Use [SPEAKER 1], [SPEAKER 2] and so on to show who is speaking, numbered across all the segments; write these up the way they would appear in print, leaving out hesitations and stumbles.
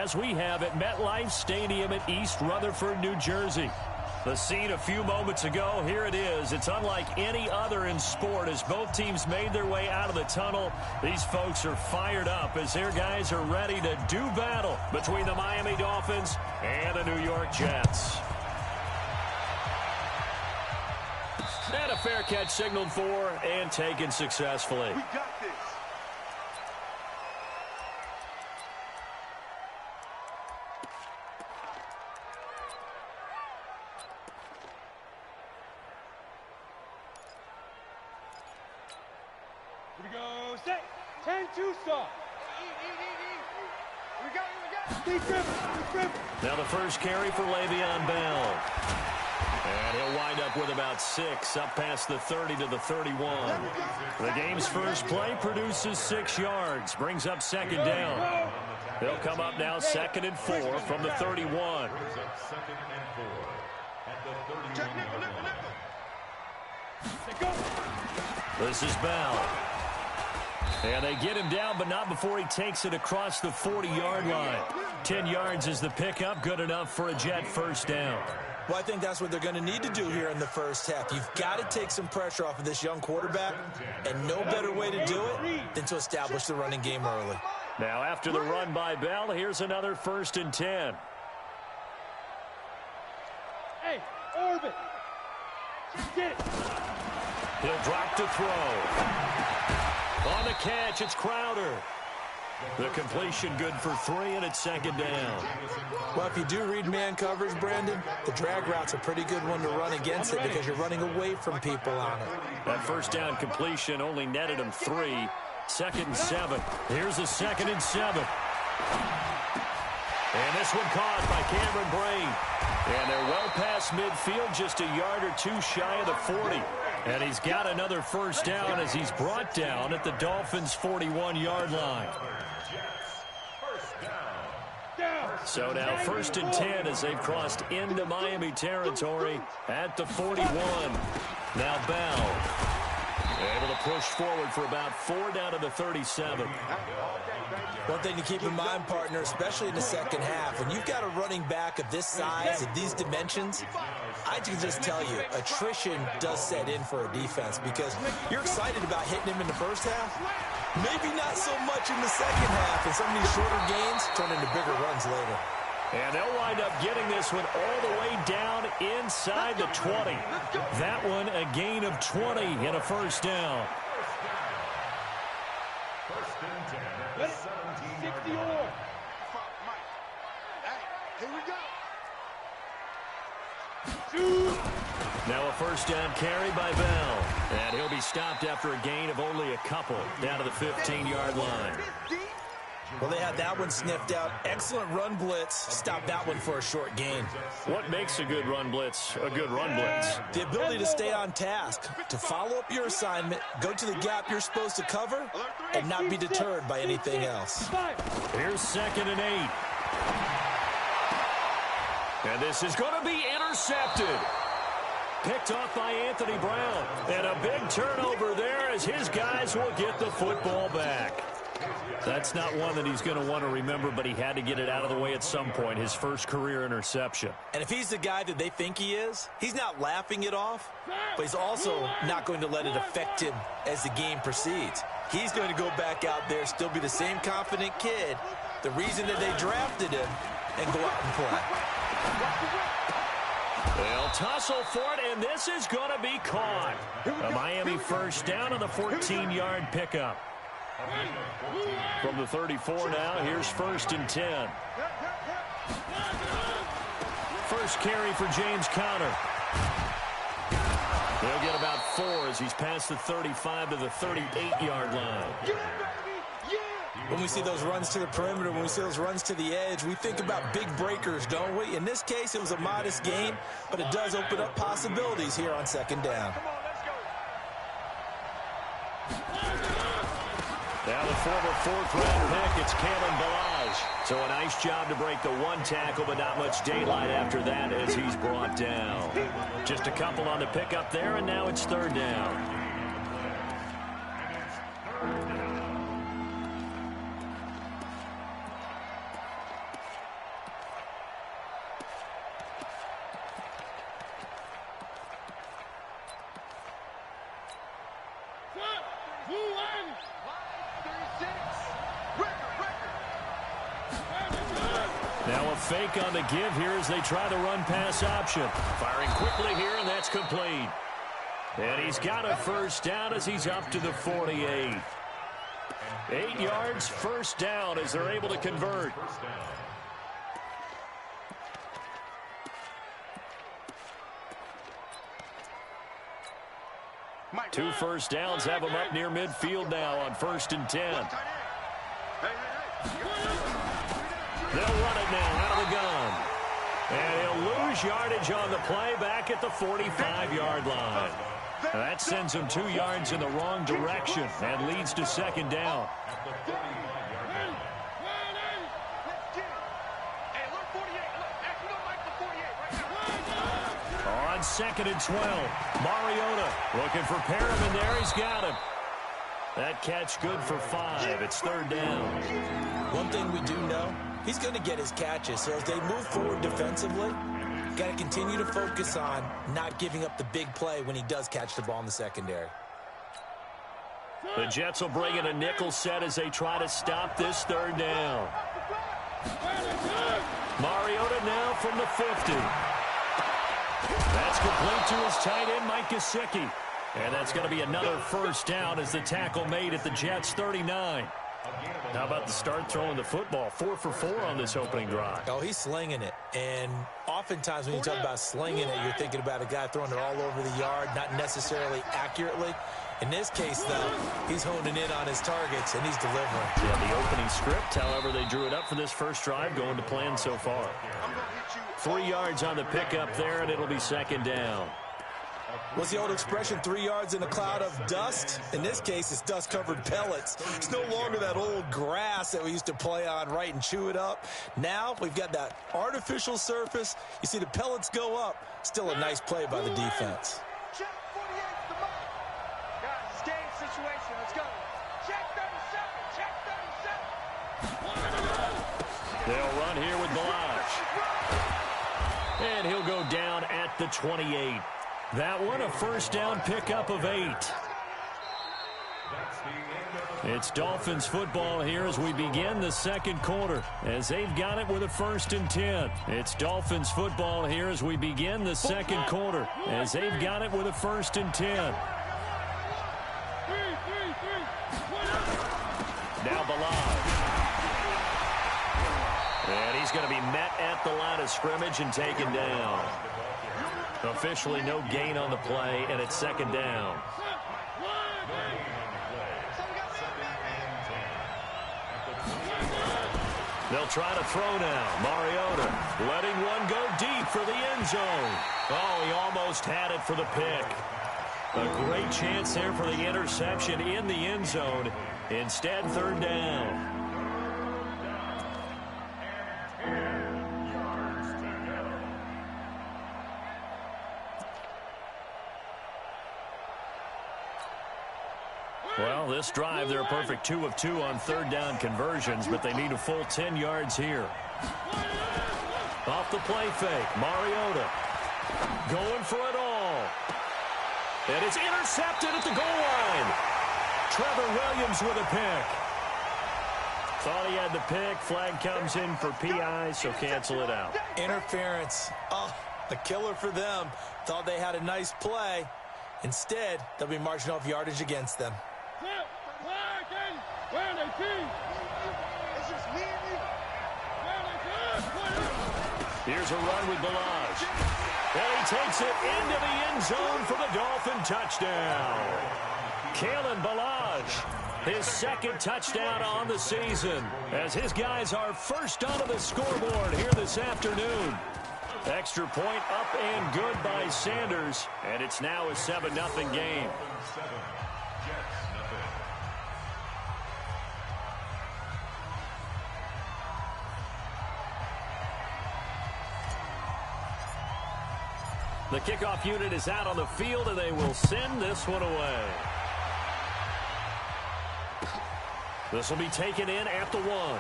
[SPEAKER 1] as we have at MetLife Stadium in East Rutherford, New Jersey. The scene a few moments ago, here it is. It's unlike any other in sport as both teams made their way out of the tunnel. These folks are fired up as their guys are ready to do battle between the Miami Dolphins and the New York Jets. And a fair catch signaled for and taken successfully.
[SPEAKER 2] We got this. Here we go. Set. 10-2 stop. We got it.
[SPEAKER 1] Now the first carry for Le'Veon Bell. And he'll wind up with about 6, up past the 30 to the 31. The game's first play produces 6 yards, brings up second down. They'll come up now 2nd and 4 from the 31. This is Bell. And they get him down, but not before he takes it across the 40-yard line. 10 yards is the pickup, good enough for a Jet first down.
[SPEAKER 3] Well, I think that's what they're going to need to do here in the first half. You've got to take some pressure off of this young quarterback, and no better way to do it than to establish the running game early.
[SPEAKER 1] Now, after the run by Bell, here's another 1st and 10.
[SPEAKER 2] Hey, orbit. Get it.
[SPEAKER 1] He'll drop to throw. On the catch, it's Crowder. The completion good for 3, and it's 2nd down.
[SPEAKER 3] Well, if you do read man coverage, Brandon, the drag route's a pretty good one to run against it because you're running away from people on it.
[SPEAKER 1] That first down completion only netted him 3. 2nd and 7. Here's a 2nd and 7. And this one caught by Cameron Brain. And they're well past midfield, just a yard or 2 shy of the 40. And he's got another first down as he's brought down at the Dolphins' 41-yard line. So now 1st and 10 as they've crossed into Miami territory at the 41. Now Bell able to push forward for about 4 down to the 37.
[SPEAKER 3] One thing to keep in mind, partner, especially in the second half, when you've got a running back of this size, of these dimensions, I can just tell you, attrition does set in for a defense because you're excited about hitting him in the first half. Maybe not so much in the second half, and some of these shorter gains turn into bigger runs later.
[SPEAKER 1] And they'll wind up getting this one all the way down inside the 20. That one a gain of 20 and a first down.
[SPEAKER 2] First and 10. 60 or. Here we go.
[SPEAKER 1] Now a first down carry by Bell. And he'll be stopped after a gain of only a couple down to the 15-yard line.
[SPEAKER 3] Well, they had that one sniffed out. Excellent run blitz. Stop that one for a short gain.
[SPEAKER 1] What makes a good run blitz a good run blitz?
[SPEAKER 3] The ability to stay on task, to follow up your assignment, go to the gap you're supposed to cover, and not be deterred by anything else.
[SPEAKER 1] Here's 2nd and 8. And this is going to be intercepted. Picked off by Anthony Brown. And a big turnover there as his guys will get the football back. That's not one that he's going to want to remember, but he had to get it out of the way at some point, his first career interception.
[SPEAKER 3] And if he's the guy that they think he is, he's not laughing it off, but he's also not going to let it affect him as the game proceeds. He's going to go back out there, still be the same confident kid, the reason that they drafted him, and go out and play.
[SPEAKER 1] They'll tussle for it, and this is going to be caught. A Miami first down on the 14-yard pickup. From the 34 now, here's 1st and 10. First carry for James Conner. He'll get about 4 as he's past the 35 to the 38-yard line.
[SPEAKER 3] When we see those runs to the perimeter, when we see those runs to the edge, we think about big breakers, don't we? In this case, it was a modest gain, but it does open up possibilities here on 2nd down.
[SPEAKER 1] Now the former 4th-round pick, it's Kalen Ballage. So a nice job to break the 1 tackle, but not much daylight after that as he's brought down. Just a couple on the pickup there, and now it's 3rd down. Now a fake on the give here as they try the run pass option. Firing quickly here, and that's complete. And he's got a first down as he's up to the 48. 8 yards, first down as they're able to convert. Two first downs have him up near midfield now on 1st and 10. They'll run it now out of the gun. And he'll lose yardage on the play back at the 45-yard line. That sends him 2 yards in the wrong direction and leads to 2nd down. On 2nd and 12, Mariota looking for Perriman there. He's got him. That catch good for 5. It's 3rd down.
[SPEAKER 3] One thing we do know, he's going to get his catches. So as they move forward defensively, got to continue to focus on not giving up the big play when he does catch the ball in the secondary.
[SPEAKER 1] The Jets will bring in a nickel set as they try to stop this 3rd down. Mariota now from the 50. That's complete to his tight end, Mike Gesicki. And that's going to be another first down as the tackle made at the Jets' 39. How about the start throwing the football? 4 for 4 on this opening drive.
[SPEAKER 3] Oh, he's slinging it. And oftentimes when you talk about slinging it, you're thinking about a guy throwing it all over the yard, not necessarily accurately. In this case, though, he's honing in on his targets, and he's delivering.
[SPEAKER 1] Yeah, the opening script, however, they drew it up for this first drive, going to plan so far. 3 yards on the pickup there, and it'll be 2nd down.
[SPEAKER 3] What's the old expression, 3 yards in a cloud of dust? In this case, it's dust-covered pellets. It's no longer that old grass that we used to play on, right, and chew it up. Now we've got that artificial surface. You see the pellets go up. Still a nice play by the defense.
[SPEAKER 2] Check 48, the mark. Guys, it's game situation. Let's go. Check 37. Check 37.
[SPEAKER 1] They'll run here with Balaj. And he'll go down at the 28. That one, a first down pickup of 8. It's Dolphins football here as we begin the 2nd quarter, as they've got it with a 1st and 10. It's Dolphins football here as we begin the 2nd quarter, as they've got it with a 1st and 10. Now Balaj. And he's going to be met at the line of scrimmage and taken down. Officially no gain on the play, and it's 2nd down. They'll try to throw now. Mariota letting one go deep for the end zone. Oh, he almost had it for the pick. A great chance there for the interception in the end zone. Instead, 3rd down. Well, this drive, they're a perfect 2 of 2 on 3rd down conversions, but they need a full 10 yards here. Off the play fake, Mariota going for it all. And it's intercepted at the goal line. Trevor Williams with a pick. Thought he had the pick. Flag comes in for PI, so cancel it out.
[SPEAKER 3] Interference. Oh, a killer for them. Thought they had a nice play. Instead, they'll be marching off yardage against them.
[SPEAKER 1] Here's a run with Balaj. And he takes it into the end zone for the Dolphin touchdown. Kalen Balaj, his 2nd touchdown on the season, as his guys are first onto the scoreboard here this afternoon. Extra point up and good by Sanders, and it's now a 7-0 game. The kickoff unit is out on the field, and they will send this one away. This will be taken in at the 1.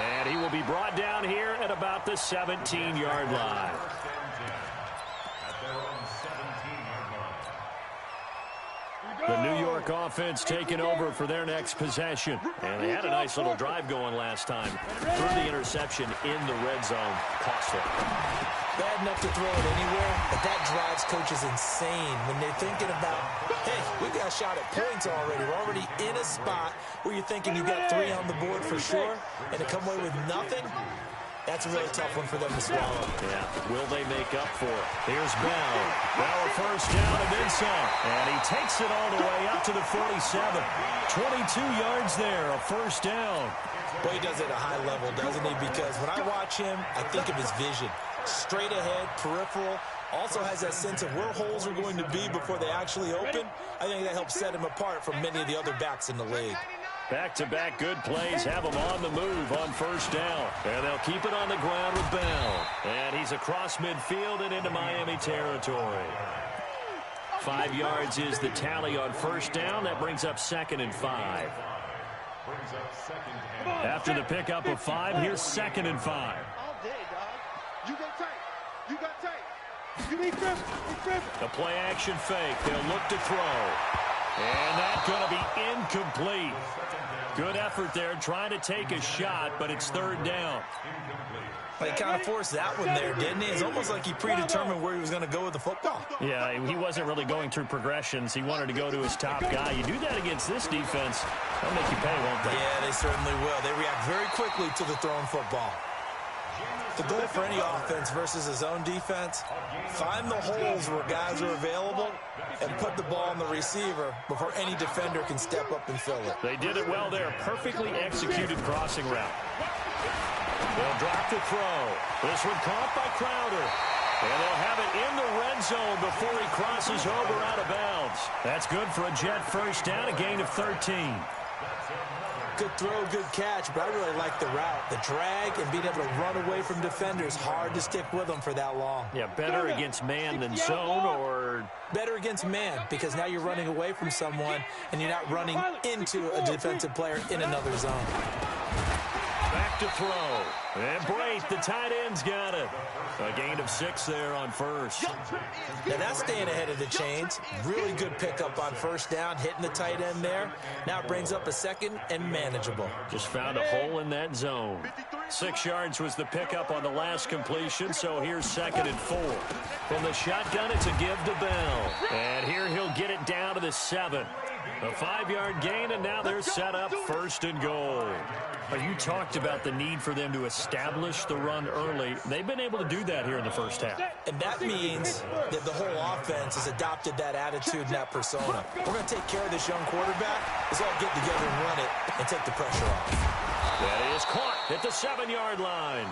[SPEAKER 1] And he will be brought down here at about the 17-yard line. The New York York offense taking over for their next possession. And they had a nice little drive going last time. Threw the interception in the red zone. Costly.
[SPEAKER 3] Bad enough to throw it anywhere, but that drives coaches insane when they're thinking about, hey, we've got a shot at points already. We're already in a spot where you're thinking you've got 3 on the board for sure, and to come away with nothing, that's a really tough one for them to swallow.
[SPEAKER 1] Yeah, will they make up for it? Here's Bell. Bell a first down and then some. And he takes it all the way up to the 47. 22 yards there, a first down.
[SPEAKER 3] But he does it at a high level, doesn't he? Because when I watch him, I think of his vision. Straight ahead, peripheral, also has that sense of where holes are going to be before they actually open. I think that helps set him apart from many of the other backs in the league.
[SPEAKER 1] Back-to-back good plays have him on the move on first down. And they'll keep it on the ground with Bell. And he's across midfield and into Miami territory. 5 yards is the tally on first down. That brings up 2nd and 5. After the pickup of 5, here's 2nd and 5.
[SPEAKER 2] You go tight. You got tight. You need grip.
[SPEAKER 1] The play action fake. They'll look to throw. And that's going to be incomplete. Good effort there trying to take a shot, but it's 3rd down.
[SPEAKER 3] He kind of forced that one there, didn't he? It's almost like he predetermined where he was going to go with the football.
[SPEAKER 1] Yeah, he wasn't really going through progressions. He wanted to go to his top guy. You do that against this defense, they'll make you pay, won't they?
[SPEAKER 3] Yeah, they certainly will. They react very quickly to the thrown football. The goal for any offense versus his own defense, find the holes where guys are available and put the ball on the receiver before any defender can step up and fill it.
[SPEAKER 1] They did it well there. Perfectly executed crossing route. They'll drop the throw. This one caught by Crowder. And they'll have it in the red zone before he crosses over out of bounds. That's good for a Jet first down, a gain of 13.
[SPEAKER 3] Good throw, good catch, but I really like the route. The drag and being able to run away from defenders, hard to stick with them for that long.
[SPEAKER 1] Yeah, better against man than zone, or?
[SPEAKER 3] Better against man, because now you're running away from someone and you're not running into a defensive player in another zone.
[SPEAKER 1] Back to throw. And Brate, the tight end's got it. A gain of 6 there on first.
[SPEAKER 3] Now that's staying ahead of the chains. Really good pickup on first down, hitting the tight end there. Now it brings up a 2nd and manageable.
[SPEAKER 1] Just found a hole in that zone. 6 yards was the pickup on the last completion, so here's 2nd and 4. From the shotgun, it's a give to Bell. And here he'll get it down to the 7. A 5-yard gain, and now they're set up 1st and goal. You talked about the need for them to establish the run early. They've been able to do that here in the first half.
[SPEAKER 3] And that means that the whole offense has adopted that attitude and that persona. We're going to take care of this young quarterback. Let's all get together and run it and take the pressure off.
[SPEAKER 1] That is caught at the 7-yard line.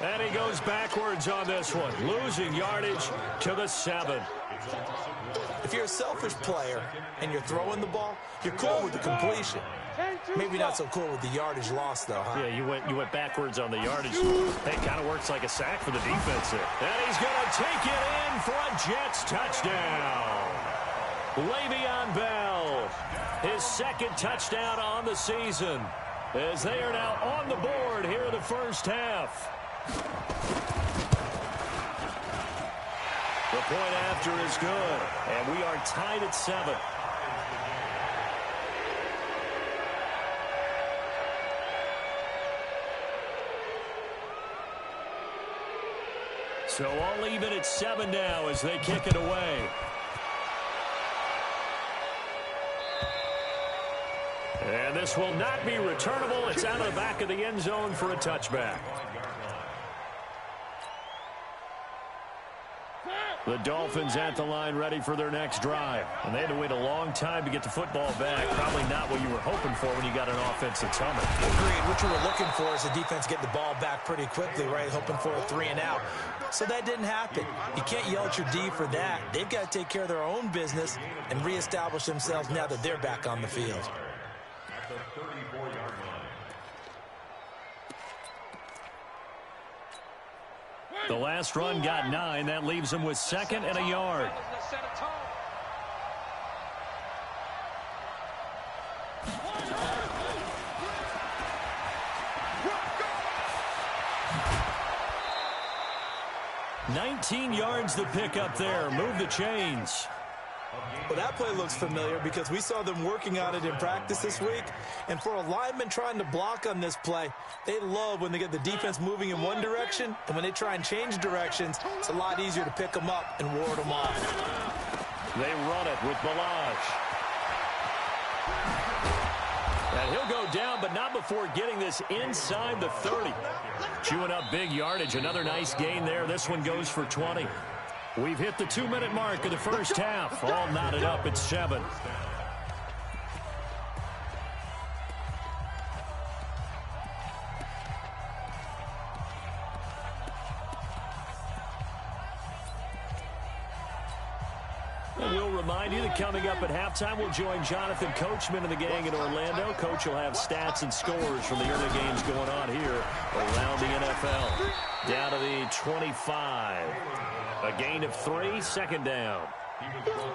[SPEAKER 1] And he goes backwards on this one, losing yardage to the 7.
[SPEAKER 3] If you're a selfish player and you're throwing the ball, you're cool with the completion. Maybe not so cool with the yardage loss, though, huh?
[SPEAKER 1] Yeah, you went backwards on the yardage. Hey, kind of works like a sack for the defense there. And he's going to take it in for a Jets touchdown. Le'Veon Bell, his 2nd touchdown on the season, as they are now on the board here in the first half. The point after is good, and we are tied at 7. So all even at 7 now as they kick it away. And this will not be returnable. It's out of the back of the end zone for a touchback. The Dolphins at the line ready for their next drive. And they had to wait a long time to get the football back. Probably not what you were hoping for when you got an offense that's humming.
[SPEAKER 3] Agreed. What you were looking for is the defense getting the ball back pretty quickly, right? Hoping for a 3 and out. So that didn't happen. You can't yell at your D for that. They've got to take care of their own business and reestablish themselves now that they're back on the field.
[SPEAKER 1] The last run got 9. That leaves them with 2nd and a yard. $19 yards the pick up there. Move the chains.
[SPEAKER 3] Well, that play looks familiar because we saw them working on it in practice this week. And for a lineman trying to block on this play, they love when they get the defense moving in one direction. And when they try and change directions, it's a lot easier to pick them up and ward them off.
[SPEAKER 1] They run it with Balazs. And he'll go down, but not before getting this inside the 30. Chewing up big yardage. Another nice gain there. This one goes for 20. We've hit the 2-minute mark of the first half. All knotted up at 7. And we'll remind you that coming up at halftime, we'll join Jonathan Coachman and the gang in Orlando. Coach will have stats and scores from the early games going on here around the NFL. Down to the 25. A gain of 3, second down.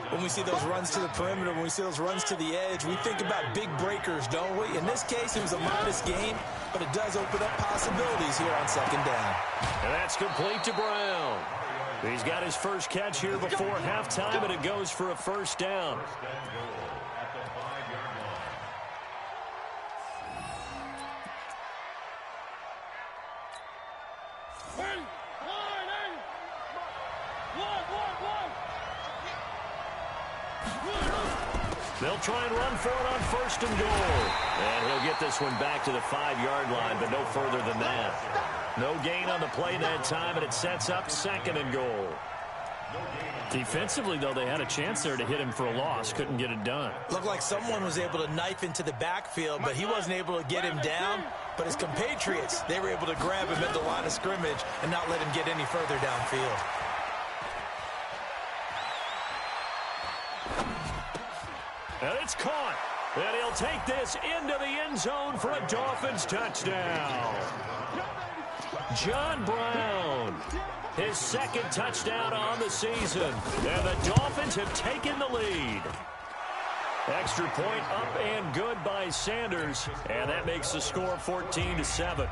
[SPEAKER 3] When we see those runs to the perimeter, when we see those runs to the edge, we think about big breakers, don't we? In this case, it was a modest gain, but it does open up possibilities here on second down.
[SPEAKER 1] And that's complete to Brown. He's got his first catch here before halftime, and it goes for a first down. They'll try and run for it on first and goal. And he'll get this one back to the 5-yard line, but no further than that. No gain on the play that time, and it sets up second and goal. Defensively, though, they had a chance there to hit him for a loss. Couldn't get it done.
[SPEAKER 3] Looked like someone was able to knife into the backfield, but he wasn't able to get him down. But his compatriots, they were able to grab him at the line of scrimmage and not let him get any further downfield.
[SPEAKER 1] And it's caught. And he'll take this into the end zone for a Dolphins touchdown. John Brown, his second touchdown on the season. And the Dolphins have taken the lead. Extra point up and good by Sanders. And that makes the score 14-7.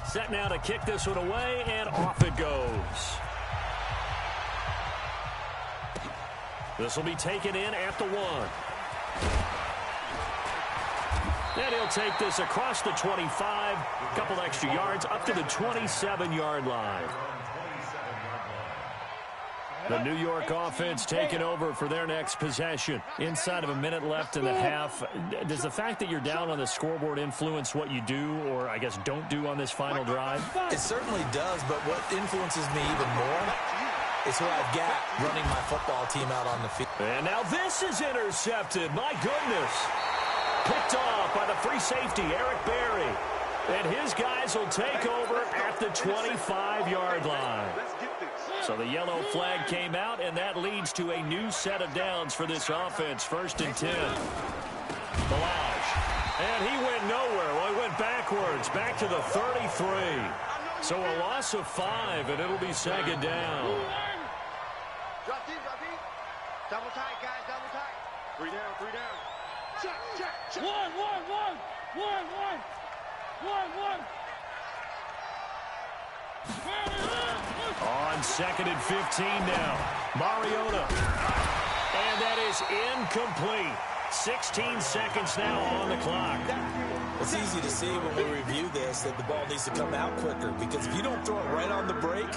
[SPEAKER 1] Set now to kick this one away, and off it goes. This will be taken in at the 1. And he'll take this across the 25. A couple extra yards up to the 27-yard line. The New York offense taking over for their next possession. Inside of a minute left in the half. Does the fact that you're down on the scoreboard influence what you do, or I guess don't do on this final drive?
[SPEAKER 3] It certainly does, but what influences me even more is who I've got running my football team out on the field.
[SPEAKER 1] And now this is intercepted. My goodness. Picked off by the free safety, Eric Berry. And his guys will take over at the 25-yard line. So the yellow flag came out, and that leads to a new set of downs for this offense. 1st and 10. Balazs. And he went nowhere. Well, he went backwards, back to the 33. So a loss of 5, and it'll be second down.
[SPEAKER 2] Drop deep, drop deep. Double tight, guys, double tight. 3 down, 3 down. Check, check, check. 1, 1, 1. 1, 1. 1, 1.
[SPEAKER 1] On 2nd and 15 now. Mariota. And that is incomplete. 16 seconds now on the clock.
[SPEAKER 3] It's easy to see when we review this that the ball needs to come out quicker, because if you don't throw it right on the break,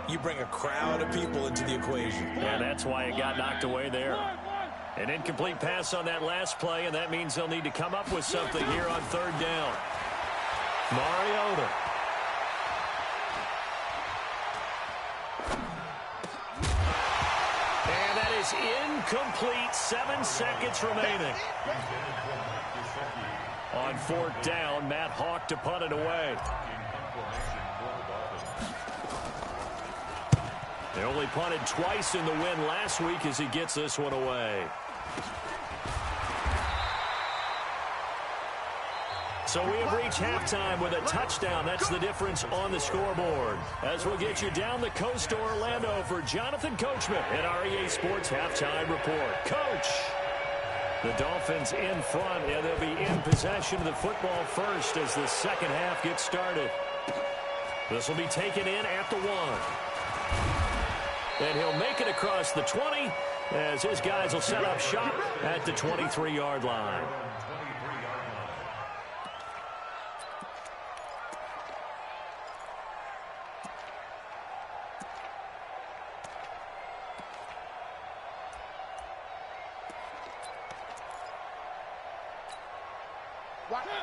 [SPEAKER 3] you bring a crowd of people into the equation.
[SPEAKER 1] Yeah, that's why it got knocked away there. An incomplete pass on that last play, and that means they'll need to come up with something here on 3rd down. Mariota. And that is incomplete. 7 seconds remaining. On 4th down, Matt Hawk to punt it away. They only punted twice in the win last week as he gets this one away. So we have reached halftime with a touchdown. That's the difference on the scoreboard. As we'll get you down the coast to Orlando for Jonathan Coachman at our EA Sports Halftime Report. Coach, the Dolphins in front, and they'll be in possession of the football first as the second half gets started. This will be taken in at the 1. And he'll make it across the 20 as his guys will set up shop at the 23-yard line.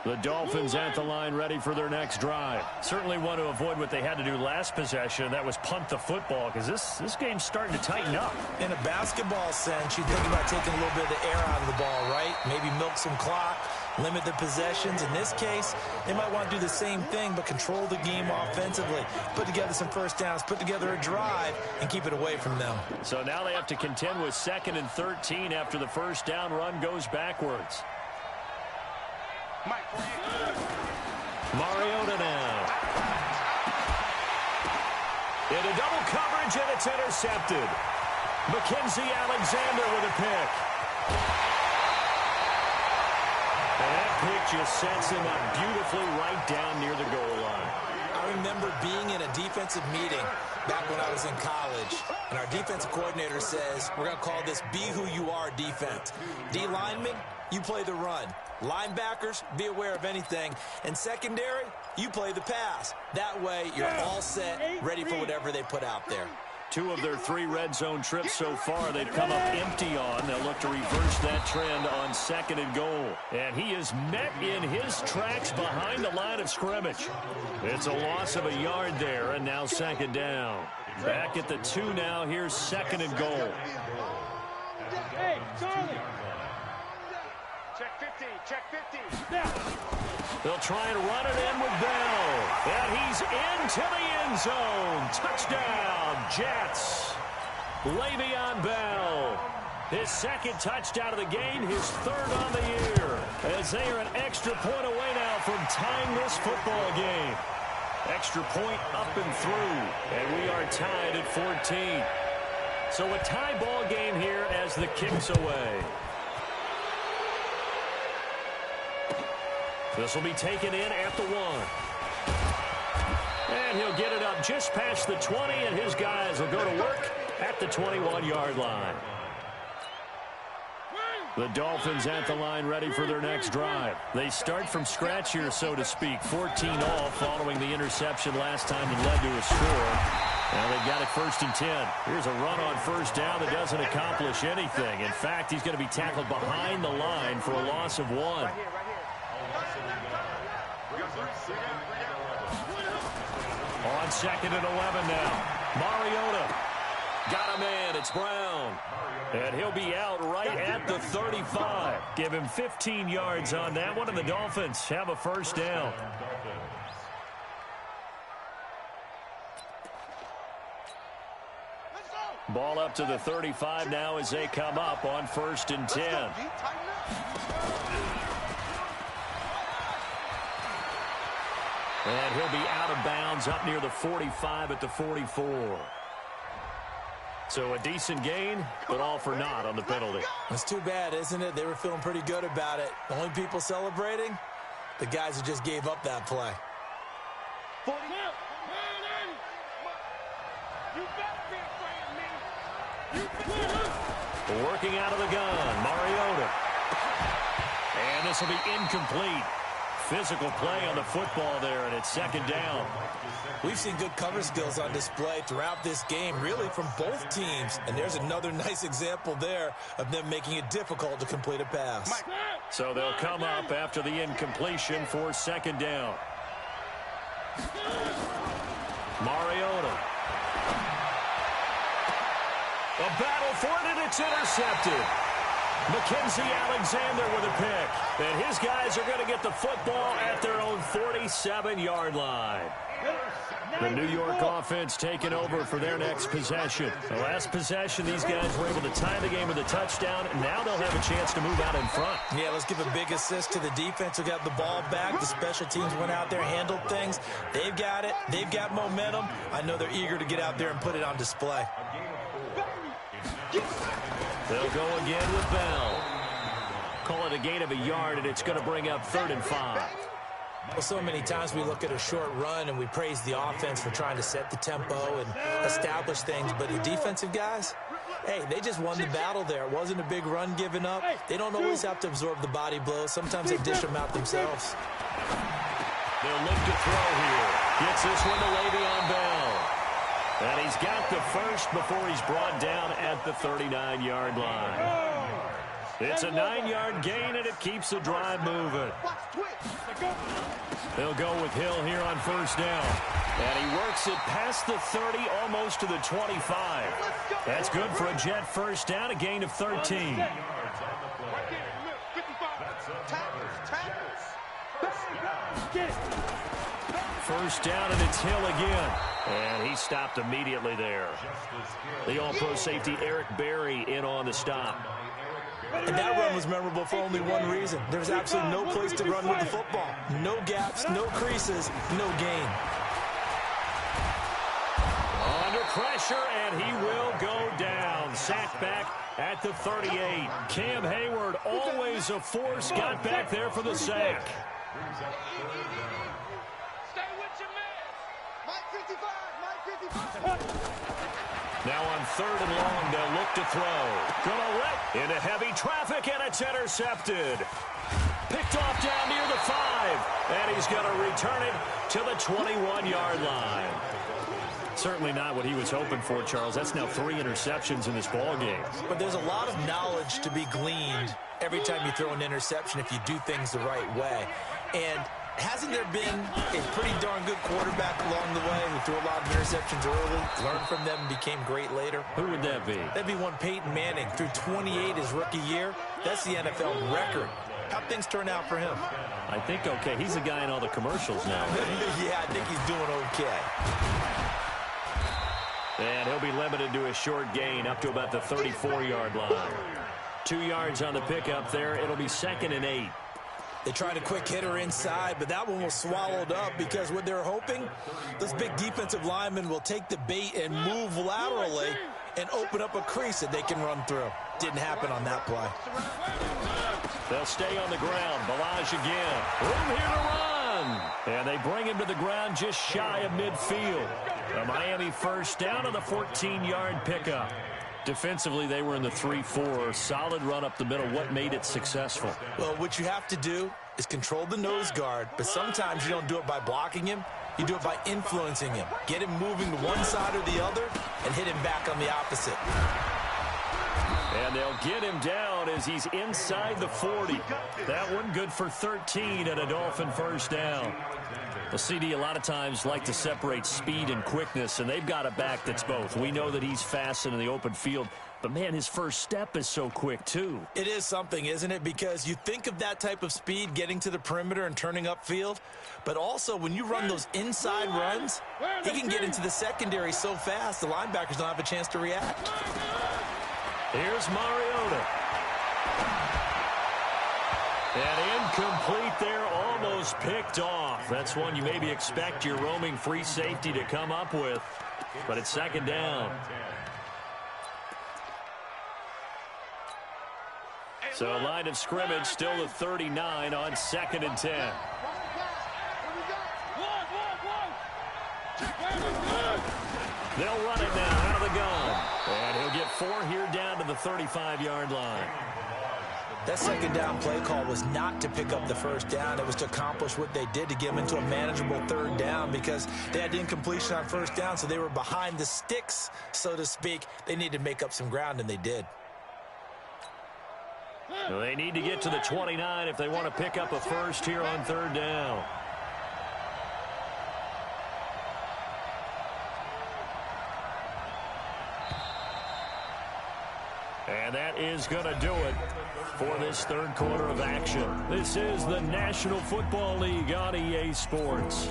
[SPEAKER 1] The Dolphins at the line ready for their next drive. Certainly want to avoid what they had to do last possession. That was punt the football because this game's starting to tighten up.
[SPEAKER 3] In a basketball sense, you think about taking a little bit of the air out of the ball, right? Maybe milk some clock, limit the possessions. In this case, they might want to do the same thing but control the game offensively. Put together some first downs, put together a drive, and keep it away from them.
[SPEAKER 1] So now they have to contend with 2nd and 13 after the first down run goes backwards. Mariota now. Into double coverage, and it's intercepted. Mackenzie Alexander with a pick. And that pick just sets him up beautifully right down near the goal line.
[SPEAKER 3] I remember being in a defensive meeting back when I was in college, and our defensive coordinator says, we're going to call this Be Who You Are defense. D linemen, you play the run. Linebackers, be aware of anything. And secondary, you play the pass. That way, you're all set, ready for whatever they put out there.
[SPEAKER 1] 2 of their 3 red zone trips so far, they've come up empty on. They'll look to reverse that trend on 2nd and goal. And he is met in his tracks behind the line of scrimmage. It's a loss of a yard there, and now 2nd down. Back at the 2 now. Here's 2nd and goal.
[SPEAKER 2] Hey, Charlie. Check 50, check 50.
[SPEAKER 1] They'll try and run it in with Bell. And he's into the end zone. Touchdown, Jets. Le'Veon Bell. His 2nd touchdown of the game, his 3rd on the year. As they are an extra point away now from tying this football game. Extra point up and through. And we are tied at 14. So a tie ball game here as the kick's away. This will be taken in at the 1. And he'll get it up just past the 20, and his guys will go to work at the 21-yard line. The Dolphins at the line ready for their next drive. They start from scratch here, so to speak. 14 all following the interception last time that led to a score. Now they've got it 1st and 10. Here's a run on 1st down that doesn't accomplish anything. In fact, he's going to be tackled behind the line for a loss of 1. On 2nd and 11 now. Mariota got a man. It's Brown. And he'll be out right at the 35. Give him 15 yards on that one, and the Dolphins have a 1st down. Ball up to the 35 now as they come up on 1st and 10. And he'll be out of bounds up near the 45 at the 44. So a decent gain, but all for naught on the penalty.
[SPEAKER 3] It's too bad, isn't it? They were feeling pretty good about it. The only people celebrating, the guys who just gave up that play.
[SPEAKER 1] Working out of the gun, Mariota. And this will be incomplete. Physical play on the football there, and it's 2nd down.
[SPEAKER 3] We've seen good cover skills on display throughout this game, really from both teams. And there's another nice example there of them making it difficult to complete a pass.
[SPEAKER 1] So they'll come up after the incompletion for 2nd down. Mariota. A battle for it, and it's intercepted. Mackenzie Alexander with a pick. And his guys are going to get the football at their own 47-yard line. The New York offense taking over for their next possession. The last possession, these guys were able to tie the game with a touchdown, and now they'll have a chance to move out in front.
[SPEAKER 3] Yeah, let's give a big assist to the defense who got the ball back. The special teams went out there, handled things. They've got it. They've got momentum. I know they're eager to get out there and put it on display.
[SPEAKER 1] They'll go again with Bell. Call it a gain of a yard, and it's going to bring up 3rd and 5.
[SPEAKER 3] Well, so many times we look at a short run and we praise the offense for trying to set the tempo and establish things, but the defensive guys, hey, they just won the battle there. It wasn't a big run given up. They don't always have to absorb the body blows. Sometimes they dish them out themselves.
[SPEAKER 1] They'll look to throw here. Gets this one to Le'Veon Bell. And he's got the first before he's brought down at the 39-yard line. It's a 9-yard gain, and it keeps the drive moving. They'll go with Hill here on first down. And he works it past the 30, almost to the 25. That's good for a Jet first down, a gain of 13. First down, and it's Hill again. And he stopped immediately there. The All-Pro safety Eric Berry in on the stop.
[SPEAKER 3] And that run was memorable for only one reason. There was absolutely no place to run with the football. No gaps, no creases, no gain.
[SPEAKER 1] Under pressure, and he will go down. Sacked back at the 38. Cam Hayward, always a force, got back there for the sack.
[SPEAKER 2] Stay with your man. Mike 55, Mike 55.
[SPEAKER 1] Now on third and long, they'll look to throw. Gonna let into heavy traffic, and it's intercepted. Picked off down near the 5, and he's going to return it to the 21-yard line. Certainly not what he was hoping for, Charles. That's now 3 interceptions in this ballgame.
[SPEAKER 3] But there's a lot of knowledge to be gleaned every time you throw an interception if you do things the right way. And hasn't there been a pretty darn good quarterback along the way who threw a lot of interceptions early, learned from them, and became great later?
[SPEAKER 1] Who would that be?
[SPEAKER 3] That'd be one Peyton Manning. Threw 28 his rookie year. That's the NFL record. How'd things turn out for him?
[SPEAKER 1] I think okay. He's the guy in all the commercials now.
[SPEAKER 3] Yeah, I think he's doing okay.
[SPEAKER 1] And he'll be limited to a short gain up to about the 34-yard line. 2 yards on the pickup there. It'll be 2nd and 8.
[SPEAKER 3] They tried a quick hitter inside, but that one was swallowed up because what they're hoping, those big defensive linemen will take the bait and move laterally and open up a crease that they can run through. Didn't happen on that play.
[SPEAKER 1] They'll stay on the ground. Balaj again. Room here to run. And they bring him to the ground just shy of midfield. A Miami first down on the 14-yard pickup. Defensively, they were in the 3-4. Solid run up the middle. What made it successful?
[SPEAKER 3] Well, what you have to do is control the nose guard, but sometimes you don't do it by blocking him. You do it by influencing him. Get him moving to one side or the other and hit him back on the opposite.
[SPEAKER 1] And they'll get him down as he's inside the 40. That one good for 13 and a Dolphin first down. The CD a lot of times like to separate speed and quickness, and they've got a back that's both. We know that he's fast in the open field, but, man, his first step is so quick, too.
[SPEAKER 3] It is something, isn't it? Because you think of that type of speed getting to the perimeter and turning upfield, but also when you run those inside runs, he can get into the secondary so fast the linebackers don't have a chance to react.
[SPEAKER 1] Here's Mariota. And incomplete there, almost picked off. That's one you maybe expect your roaming free safety to come up with, but it's 2nd down. So line of scrimmage still the 39 on 2nd and 10. They'll run it now out of the gun. And he'll get 4 here down to the 35-yard line.
[SPEAKER 3] That 2nd down play call was not to pick up the first down. It was to accomplish what they did to get them into a manageable 3rd down because they had incompletion on first down, so they were behind the sticks, so to speak. They needed to make up some ground, and they did.
[SPEAKER 1] Well, they need to get to the 29 if they want to pick up a first here on 3rd down. And that is going to do it for this 3rd quarter of action. This is the National Football League on EA Sports.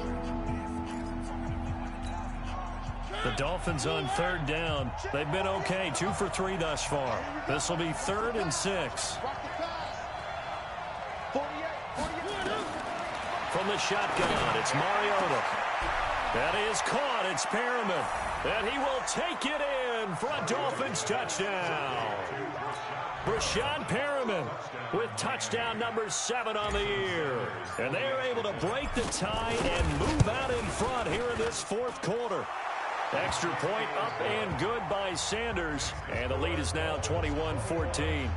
[SPEAKER 1] The Dolphins on 3rd down. They've been okay, 2 for 3 thus far. This will be 3rd and 6. From the shotgun, it's Mariota. That is caught. It's Perriman. And he will take it in for a Dolphins touchdown. Brashad Perriman with touchdown number 7 on the year. And they are able to break the tie and move out in front here in this fourth quarter. Extra point up and good by Sanders. And the lead is now 21-14.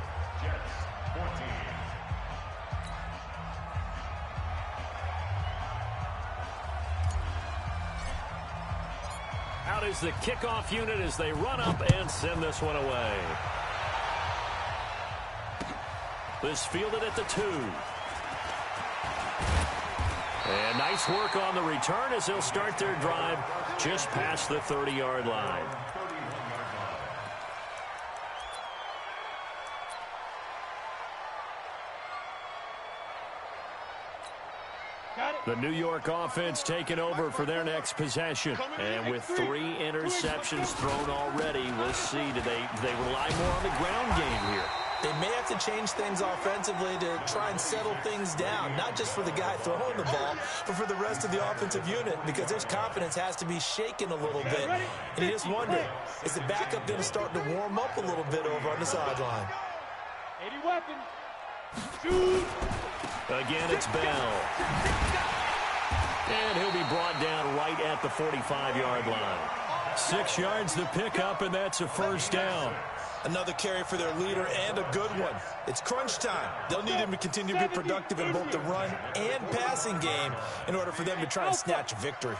[SPEAKER 1] Out is the kickoff unit as they run up and send this one away. This fielded at the 2. And nice work on the return as they'll start their drive just past the 30-yard line. The New York offense taking over for their next possession. And with 3 interceptions thrown already, we'll see. Do they rely more on the ground game here?
[SPEAKER 3] They may have to change things offensively to try and settle things down, not just for the guy throwing the ball, but for the rest of the offensive unit, because their confidence has to be shaken a little bit. And you just wonder, is the backup going to start to warm up a little bit over on the sideline?
[SPEAKER 2] 80 weapons. Shoot.
[SPEAKER 1] Again, it's Bell. And he'll be brought down right at the 45-yard line. 6 yards to pick up, and that's a first down.
[SPEAKER 3] Another carry for their leader and a good one. It's crunch time. They'll need him to continue to be productive in both the run and passing game in order for them to try and snatch a victory.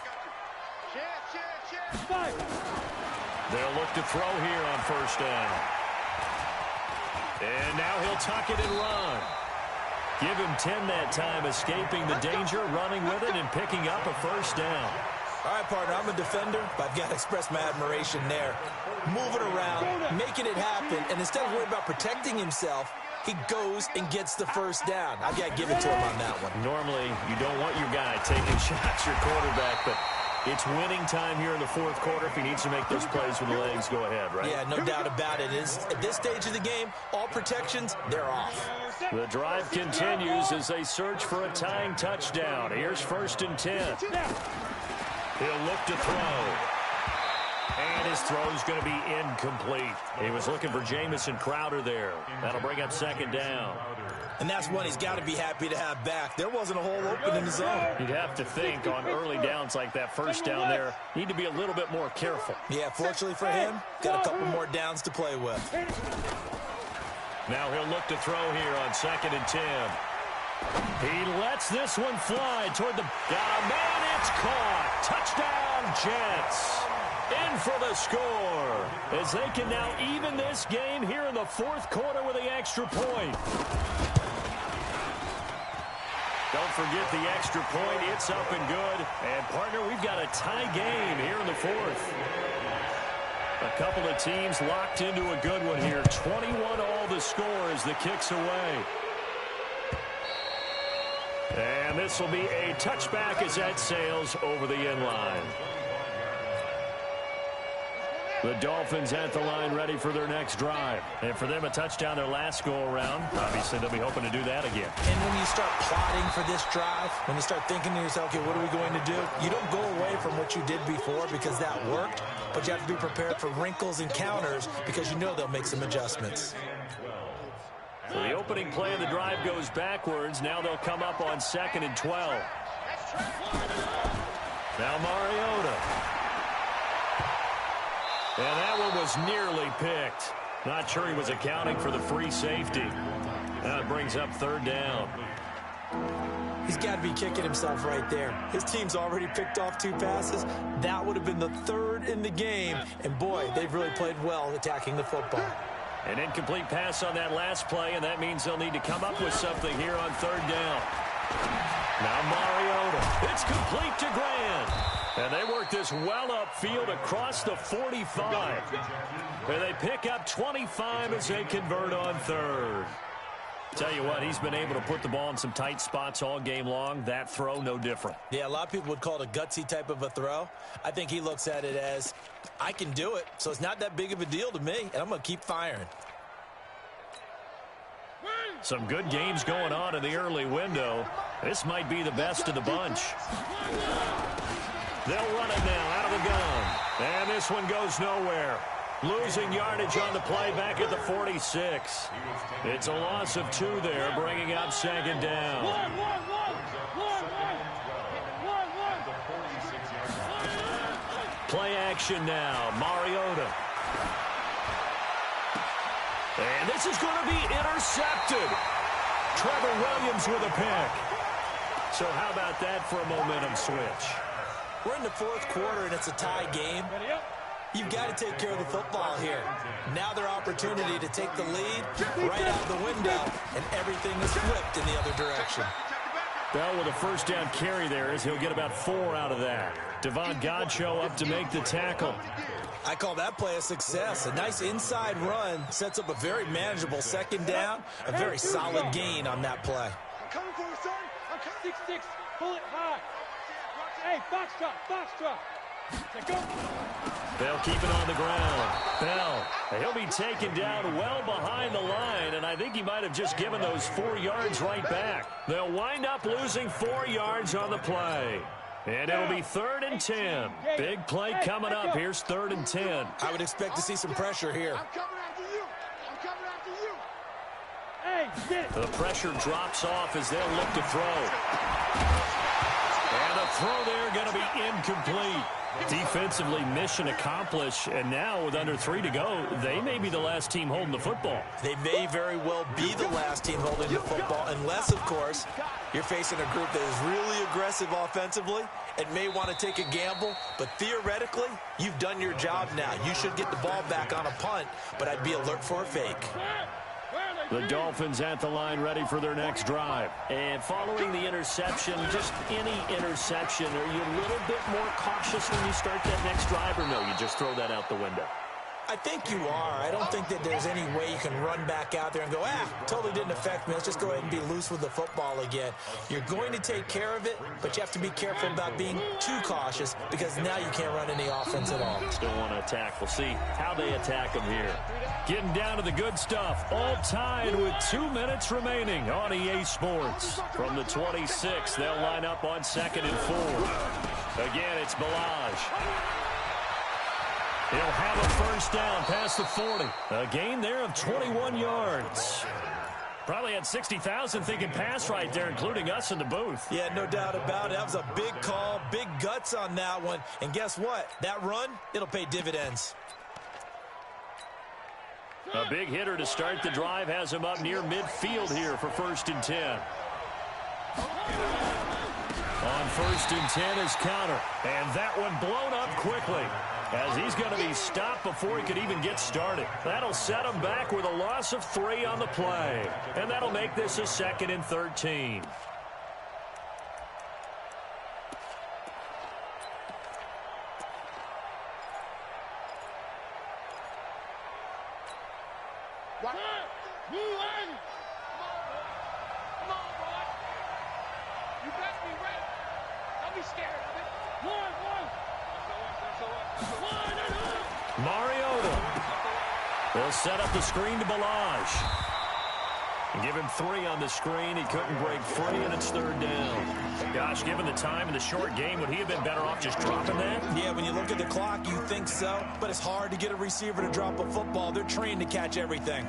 [SPEAKER 1] They'll look to throw here on first down. And now he'll tuck it and run. Give him 10 that time, escaping the danger, running with it, and picking up a first down.
[SPEAKER 3] All right, partner, I'm a defender, but I've got to express my admiration there. Moving around, making it happen, and instead of worrying about protecting himself, he goes and gets the first down. I've got to give it to him on that one.
[SPEAKER 1] Normally, you don't want your guy taking shots, your quarterback, but it's winning time here in the fourth quarter. If he needs to make those plays with the legs, go ahead, right?
[SPEAKER 3] Yeah, no doubt about it. At this stage of the game, all protections, they're off.
[SPEAKER 1] The drive continues as they search for a tying touchdown. Here's 1st and 10. He'll look to throw. And his throw's going to be incomplete. He was looking for Jamison Crowder there. That'll bring up 2nd down.
[SPEAKER 3] And that's one he's got to be happy to have back. There wasn't a hole open in the zone.
[SPEAKER 1] You'd have to think on early downs like that first down there, need to be a little bit more careful.
[SPEAKER 3] Yeah, fortunately for him, got a couple more downs to play with.
[SPEAKER 1] Now he'll look to throw here on 2nd and 10. He lets this one fly toward the... Got a man, it's caught. Touchdown, Jets. In for the score. As they can now even this game here in the fourth quarter with the extra point. Don't forget the extra point. It's up and good. And, partner, we've got a tie game here in the fourth. A couple of teams locked into a good one here. 21-all the score as the kick's away. And this will be a touchback as that sails over the end line. The Dolphins at the line ready for their next drive. And for them, a touchdown their last go-around. Obviously, they'll be hoping to do that again.
[SPEAKER 3] And when you start plotting for this drive, when you start thinking to yourself, okay, what are we going to do? You don't go away from what you did before because that worked, but you have to be prepared for wrinkles and counters because you know they'll make some adjustments.
[SPEAKER 1] So the opening play of the drive goes backwards. Now they'll come up on 2nd and 12. Now Mariota. And that one was nearly picked. Not sure he was accounting for the free safety. Now it brings up 3rd down.
[SPEAKER 3] He's got to be kicking himself right there. His team's already picked off 2 passes. That would have been the 3rd in the game. And, boy, they've really played well attacking the football.
[SPEAKER 1] An incomplete pass on that last play, and that means they'll need to come up with something here on 3rd down. Now Mariota. It's complete to Grant. And they work this well upfield across the 45. And they pick up 25 as they convert on 3rd. Tell you what, he's been able to put the ball in some tight spots all game long. That throw, no different.
[SPEAKER 3] Yeah, a lot of people would call it a gutsy type of a throw. I think he looks at it as, I can do it, so it's not that big of a deal to me, and I'm going to keep firing.
[SPEAKER 1] Some good games going on in the early window. This might be the best of the bunch. They'll run it now out of the gun. And this one goes nowhere. Losing yardage on the play back at the 46. It's a loss of 2 there, bringing up 2nd down. Play action now. Mariota. And this is going to be intercepted. Trevor Williams with a pick. So how about that for a momentum switch?
[SPEAKER 3] We're in the fourth quarter, and it's a tie game. You've got to take care of the football here. Now their opportunity to take the lead right out the window, and everything is flipped in the other direction.
[SPEAKER 1] Bell with a first down carry there as he'll get about 4 out of that. Devon Godchaux up to make the tackle.
[SPEAKER 3] I call that play a success. A nice inside run sets up a very manageable second down. A very solid gain on that play.
[SPEAKER 2] I'm coming for you, son. I'm coming.
[SPEAKER 4] 6-6, pull it high. Hey, box drop. Go.
[SPEAKER 1] Bell keeping on the ground. Bell, he'll be taken down well behind the line, and I think he might have just given those 4 yards right back. They'll wind up losing 4 yards on the play. And it'll be 3rd and 10. Big play coming up. Here's 3rd and 10.
[SPEAKER 3] I would expect to see some pressure here.
[SPEAKER 2] I'm coming after you. I'm coming after you.
[SPEAKER 4] Hey, sit.
[SPEAKER 1] The pressure drops off as they'll look to throw. And the throw there going to be incomplete. Defensively, mission accomplished, and now with under 3 to go, they may be the last team holding the football.
[SPEAKER 3] They may very well be the last team holding the football, unless, of course, you're facing a group that is really aggressive offensively and may want to take a gamble, but theoretically, you've done your job now. You should get the ball back on a punt, but I'd be alert for a fake.
[SPEAKER 1] The Dolphins at the line ready for their next drive. And following the interception, just any interception, are you a little bit more cautious when you start that next drive, or no, you just throw that out the window?
[SPEAKER 3] I think you are. I don't think that there's any way you can run back out there and go, totally didn't affect me. Let's just go ahead and be loose with the football again. You're going to take care of it, but you have to be careful about being too cautious because now you can't run any offense at all.
[SPEAKER 1] Still want to attack. We'll see how they attack them here. Getting down to the good stuff. All tied with 2 minutes remaining on EA Sports. From the 26, they'll line up on 2nd and 4. Again, it's Ballage. He'll have a first down past the 40. A gain there of 21 yards. Probably had 60,000 thinking pass right there, including us in the booth.
[SPEAKER 3] Yeah, no doubt about it. That was a big call, big guts on that one. And guess what? That run, it'll pay dividends.
[SPEAKER 1] A big hitter to start the drive has him up near midfield here for 1st and 10. On 1st and 10 is Counter. And that one blown up quickly, as he's going to be stopped before he could even get started. That'll set him back with a loss of 3 on the play. And that'll make this a 2nd and 13. Mariota will set up the screen to Ballage. And give him 3 on the screen. He couldn't break free, and it's 3rd down. Gosh, given the time in the short game, would he have been better off just dropping that?
[SPEAKER 3] Yeah, when you look at the clock, you think so. But it's hard to get a receiver to drop a football. They're trained to catch everything.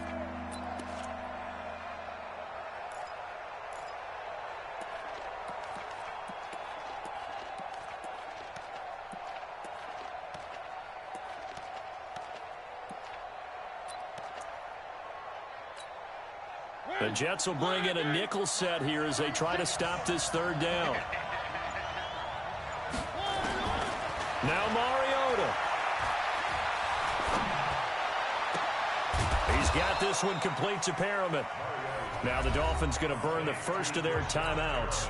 [SPEAKER 1] The Jets will bring in a nickel set here as they try to stop this 3rd down. Now Mariota. He's got this one complete to Perriman. Now the Dolphins going to burn the first of their timeouts,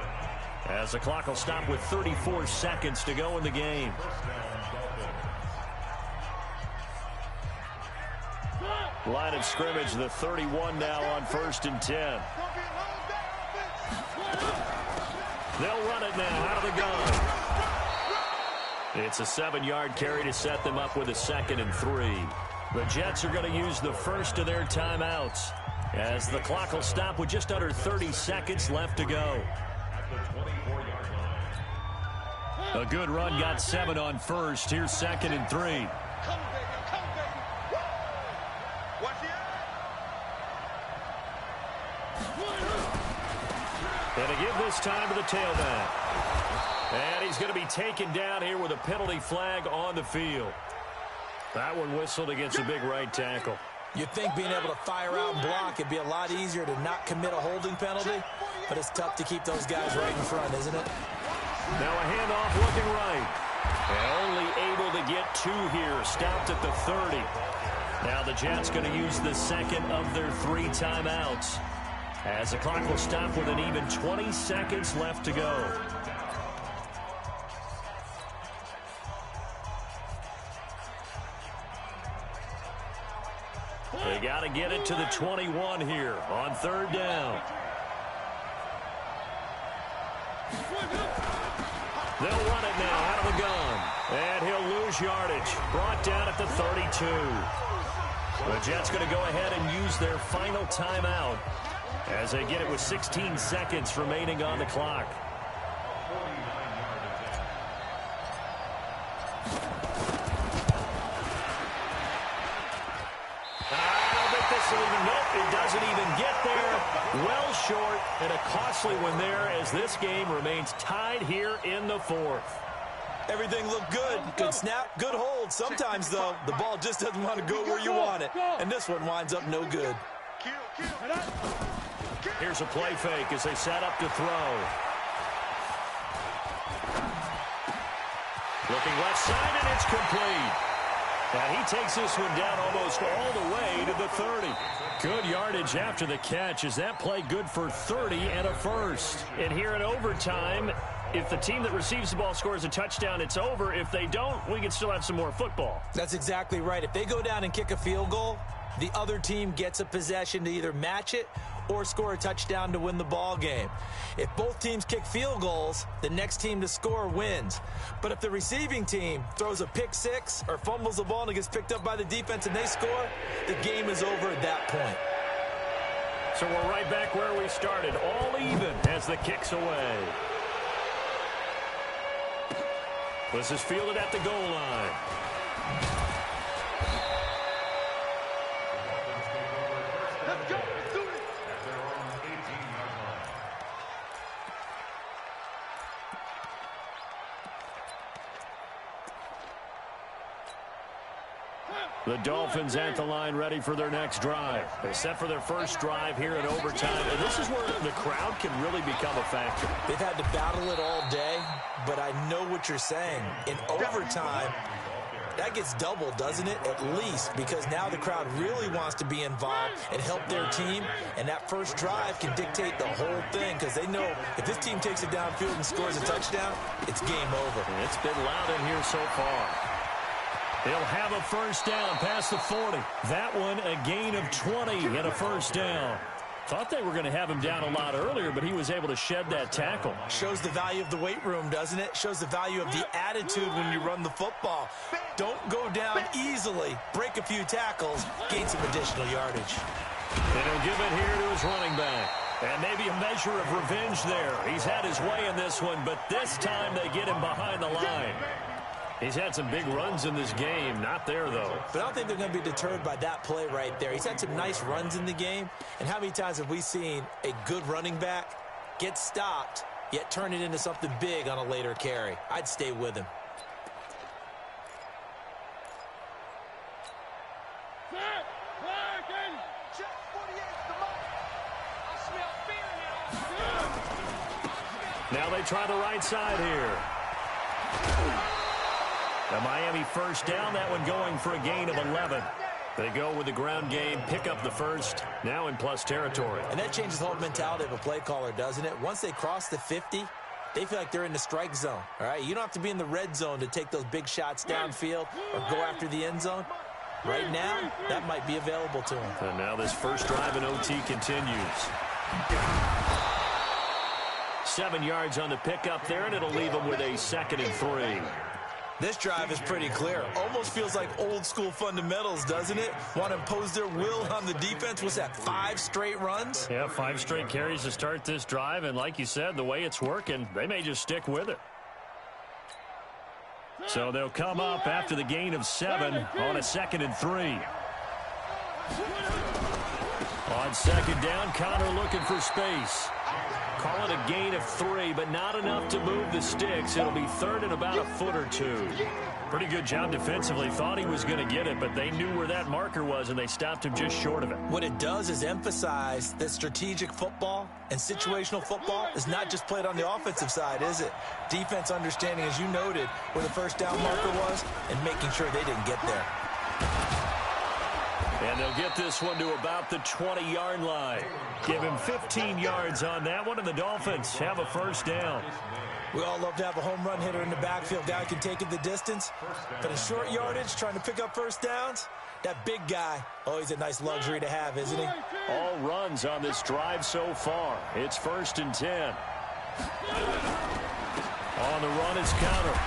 [SPEAKER 1] as the clock will stop with 34 seconds to go in the game. Line of scrimmage, the 31 now on 1st and 10. They'll run it now out of the gun. It's a 7-yard carry to set them up with a 2nd and 3. The Jets are going to use the first of their timeouts, as the clock will stop with just under 30 seconds left to go. A good run, got 7 on 1st. Here's 2nd and 3. And to give this time to the tailback. And he's going to be taken down here with a penalty flag on the field. That one whistled against a big right tackle.
[SPEAKER 3] You'd think being able to fire out and block, it'd be a lot easier to not commit a holding penalty, but it's tough to keep those guys right in front, isn't it?
[SPEAKER 1] Now a handoff looking right. And only able to get 2 here. Stopped at the 30. Now the Jets going to use the second of their 3 timeouts, as the clock will stop with an even 20 seconds left to go. They got to get it to the 21 here on 3rd down. They'll run it now out of the gun. And he'll lose yardage. Brought down at the 32. The Jets going to go ahead and use their final timeout as they get it with 16 seconds remaining on the clock. Nope, it doesn't even get there. Well short, and a costly one there as this game remains tied here in the 4th.
[SPEAKER 3] Everything looked good. Good snap, good hold. Sometimes, though, the ball just doesn't want to go where you want it. And this one winds up no good.
[SPEAKER 1] Here's a play fake as they set up to throw. Looking left side, and it's complete. And he takes this one down almost all the way to the 30. Good yardage after the catch. Is that play good for 30 and a first? And here in overtime, if the team that receives the ball scores a touchdown, it's over. If they don't, we can still have some more football.
[SPEAKER 3] That's exactly right. If they go down and kick a field goal, the other team gets a possession to either match it or score a touchdown to win the ball game. If both teams kick field goals, the next team to score wins. But if the receiving team throws a pick six or fumbles the ball and it gets picked up by the defense and they score, the game is over at that point.
[SPEAKER 1] So we're right back where we started, all even as the kick's away. This is fielded at the goal line.
[SPEAKER 2] Let's go. Let's do it.
[SPEAKER 1] The Dolphins at the line ready for their next drive. They set for their first drive here in overtime, and this is where the crowd can really become a factor.
[SPEAKER 3] They've had to battle it all day, but I know what you're saying. In overtime, that gets doubled, doesn't it? At least, because now the crowd really wants to be involved and help their team, and that first drive can dictate the whole thing because they know if this team takes it downfield and scores a touchdown, it's game over.
[SPEAKER 1] And it's been loud in here so far. They'll have a first down past the 40. That one a gain of 20 and a first down. Thought they were going to have him down a lot earlier, but he was able to shed that tackle.
[SPEAKER 3] Shows the value of the weight room, doesn't it? Shows the value of the attitude when you run the football. Don't go down easily. Break a few tackles. Gain some additional yardage.
[SPEAKER 1] And he'll give it here to his running back. And maybe a measure of revenge there. He's had his way in this one, but this time they get him behind the line. He's had some big runs in this game. Not there, though.
[SPEAKER 3] But I don't think they're going to be deterred by that play right there. He's had some nice runs in the game. And how many times have we seen a good running back get stopped, yet turn it into something big on a later carry? I'd stay with him.
[SPEAKER 1] Now they try the right side here. The Miami first down, that one going for a gain of 11. They go with the ground game, pick up the first, now in plus territory.
[SPEAKER 3] And that changes the whole mentality of a play caller, doesn't it? Once they cross the 50, they feel like they're in the strike zone, all right? You don't have to be in the red zone to take those big shots downfield or go after the end zone. Right now, that might be available to them.
[SPEAKER 1] And now this first drive in OT continues. 7 yards on the pickup there, and it'll leave them with a 2nd and 3.
[SPEAKER 3] This drive is pretty clear. Almost feels like old school fundamentals, doesn't it? Want to impose their will on the defense. What's that, 5 straight runs?
[SPEAKER 1] Yeah, 5 straight carries to start this drive. And like you said, the way it's working, they may just stick with it. So they'll come up after the gain of 7 on a 2nd and 3. On 2nd down, Connor looking for space. Call it a gain of 3, but not enough to move the sticks. It'll be third and about a foot or two. Pretty good job defensively. Thought he was going to get it, but they knew where that marker was, and they stopped him just short of it.
[SPEAKER 3] What it does is emphasize that strategic football and situational football is not just played on the offensive side, is it? Defense understanding, as you noted, where the first down marker was and making sure they didn't get there.
[SPEAKER 1] And they'll get this one to about the 20-yard line. Give him 15 yards on that one, and the Dolphins have a first down.
[SPEAKER 3] We all love to have a home run hitter in the backfield. Guy can take it the distance. But in short yardage, trying to pick up first downs, that big guy, always a nice luxury to have, isn't he?
[SPEAKER 1] All runs on this drive so far. It's 1st and 10. On the run is counter.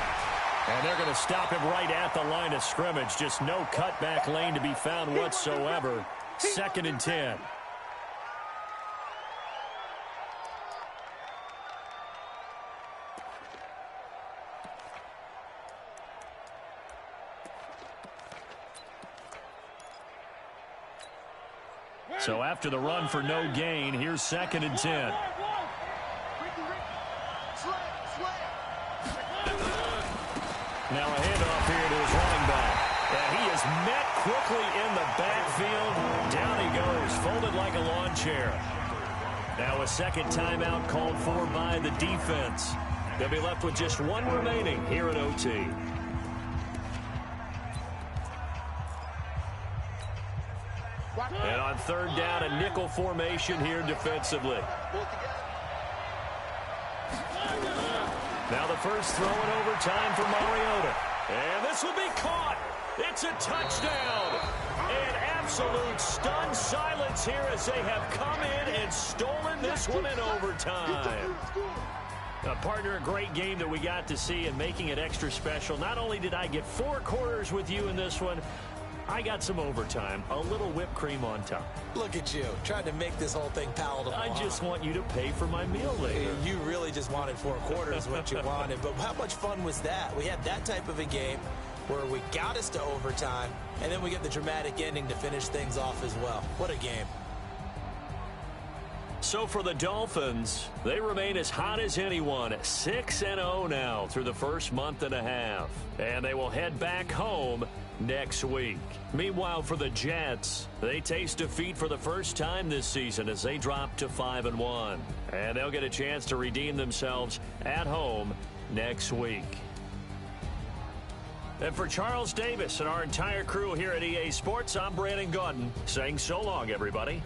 [SPEAKER 1] And they're going to stop him right at the line of scrimmage. Just no cutback lane to be found whatsoever. 2nd and 10. So after the run for no gain, here's 2nd and 10. Now a handoff here to his running back. And he is met quickly in the backfield. Down he goes, folded like a lawn chair. Now a second timeout called for by the defense. They'll be left with just one remaining here at OT. And on 3rd down, a nickel formation here defensively. Now the first throw in overtime for Mariota. And this will be caught. It's a touchdown. And absolute stunned silence here as they have come in and stolen this one in overtime. Partner, a great game that we got to see and making it extra special. Not only did I get 4 quarters with you in this one, I got some overtime, a little whipped cream on top.
[SPEAKER 3] Look at you, trying to make this whole thing palatable.
[SPEAKER 1] I just want you to pay for my meal later.
[SPEAKER 3] You really just wanted 4 quarters, what you wanted. But how much fun was that? We had that type of a game where we got us to overtime, and then we get the dramatic ending to finish things off as well. What a game.
[SPEAKER 1] So for the Dolphins, they remain as hot as anyone, 6-0 now through the first month and a half. And they will head back home next week. Meanwhile, for the Jets, they taste defeat for the first time this season as they drop to 5-1. And they'll get a chance to redeem themselves at home next week. And for Charles Davis and our entire crew here at EA Sports, I'm Brandon Gaudin saying so long, everybody.